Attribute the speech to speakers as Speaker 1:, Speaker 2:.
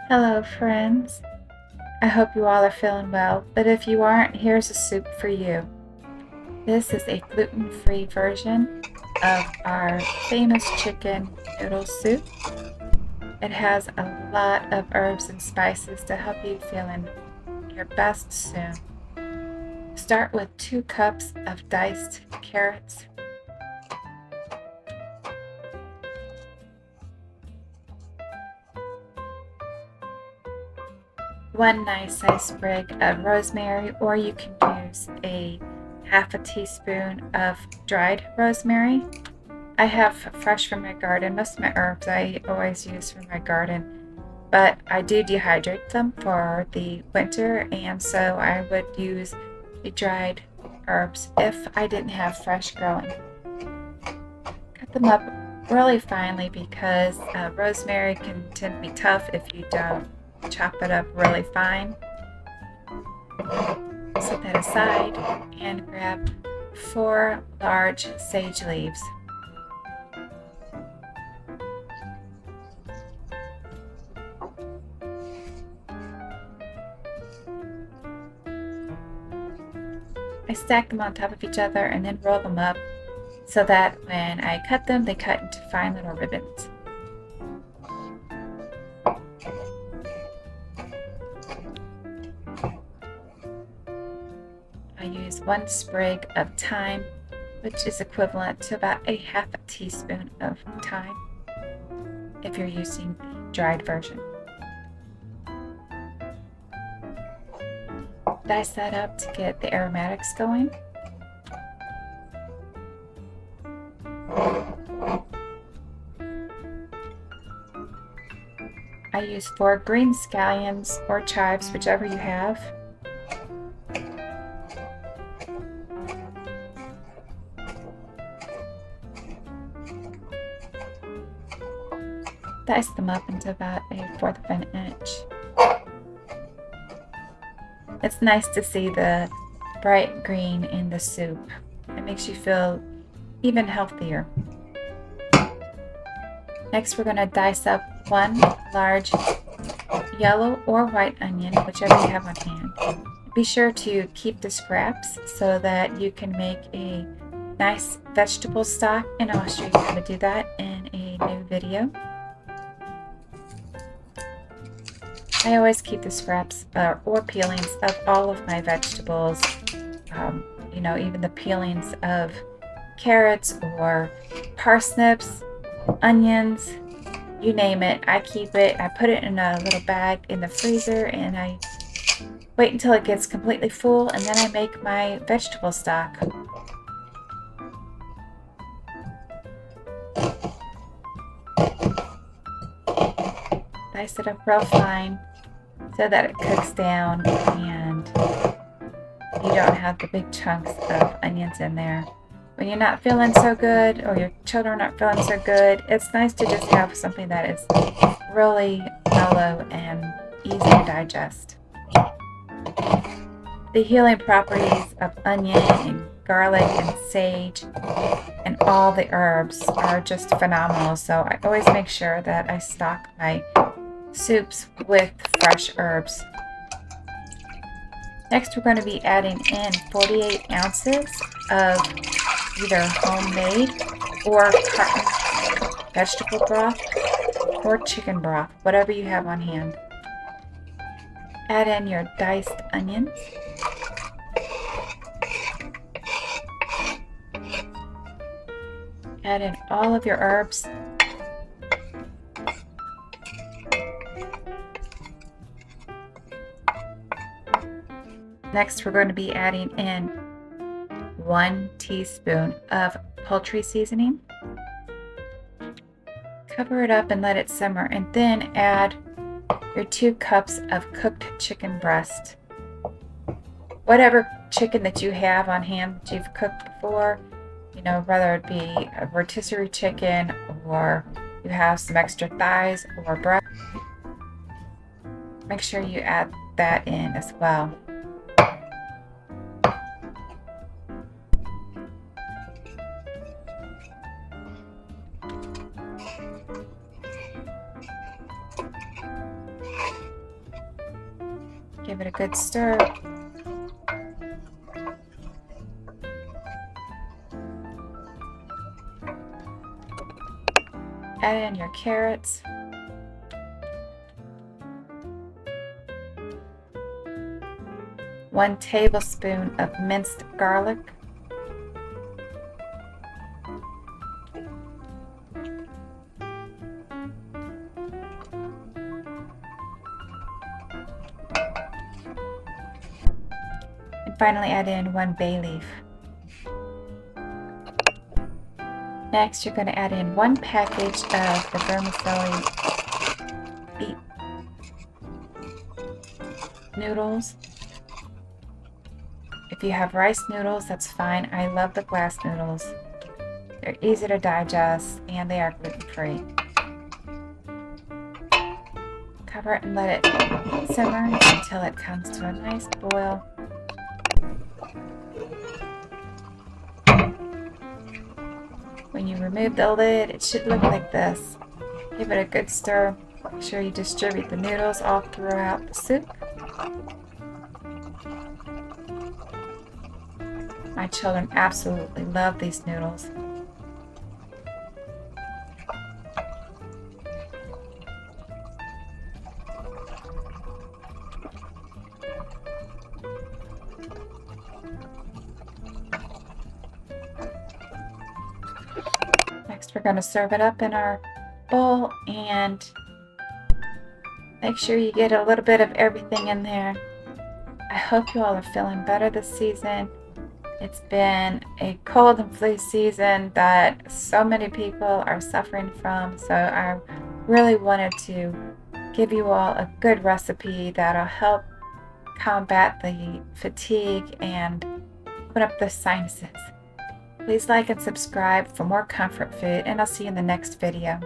Speaker 1: Hello, friends. I hope you all are feeling well, but if you aren't, here's a soup for you. This is a gluten-free version of our famous chicken noodle soup. It has a lot of herbs and spices to help you feel in your best soon. Start with 2 cups of diced carrots, 1 nice sized sprig of rosemary, or you can use a half a teaspoon of dried rosemary. I have fresh from my garden. Most of my herbs I always use from my garden, but I do dehydrate them for the winter, and so I would use the dried herbs if I didn't have fresh growing. Cut them up really finely because rosemary can tend to be tough if you don't chop it up really fine. Set that aside and grab 4 large sage leaves. I stack them on top of each other and then roll them up so that when I cut them, they cut into fine little ribbons. I use 1 sprig of thyme, which is equivalent to about a half a teaspoon of thyme if you're using the dried version. Dice that up to get the aromatics going. I use 4 green scallions or chives, whichever you have. Dice them up into about a 1/4 of an inch. It's nice to see the bright green in the soup. It makes you feel even healthier. Next, we're going to dice up 1 large yellow or white onion, whichever you have on hand. Be sure to keep the scraps so that you can make a nice vegetable stock, and I'll show you how to do that in a new video. I always keep the scraps or peelings of all of my vegetables, even the peelings of carrots or parsnips, onions, you name it. I keep it. I put it in a little bag in the freezer and I wait until it gets completely full, and then I make my vegetable stock. Dice it up real fine so that it cooks down and you don't have the big chunks of onions in there. When you're not feeling so good or your children aren't feeling so good, it's nice to just have something that is really mellow and easy to digest. The healing properties of onion and garlic and sage and all the herbs are just phenomenal, so I always make sure that I stock my soups with fresh herbs. Next, we're going to be adding in 48 ounces of either homemade or carton vegetable broth or chicken broth, whatever you have on hand. Add in your diced onions. Add in all of your herbs. Next, we're going to be adding in 1 teaspoon of poultry seasoning. Cover it up and let it simmer, and then add your 2 cups of cooked chicken breast. Whatever chicken that you have on hand that you've cooked before, whether it be a rotisserie chicken or you have some extra thighs or breast, make sure you add that in as well. Give it a good stir. Add in your carrots. One tablespoon of minced garlic. And finally add in 1 bay leaf. Next, you're going to add in 1 package of the vermicelli noodles. If you have rice noodles, that's fine. I love the glass noodles. They're easy to digest and they are gluten-free. Cover it and let it simmer until it comes to a nice boil. When you remove the lid, it should look like this. Give it a good stir. Make sure you distribute the noodles all throughout the soup. My children absolutely love these noodles. Next, we're going to serve it up in our bowl and make sure you get a little bit of everything in there. I hope you all are feeling better this season. It's been a cold and flu season that so many people are suffering from, so I really wanted to give you all a good recipe that'll help combat the fatigue and open up the sinuses. Please like and subscribe for more comfort food, and I'll see you in the next video.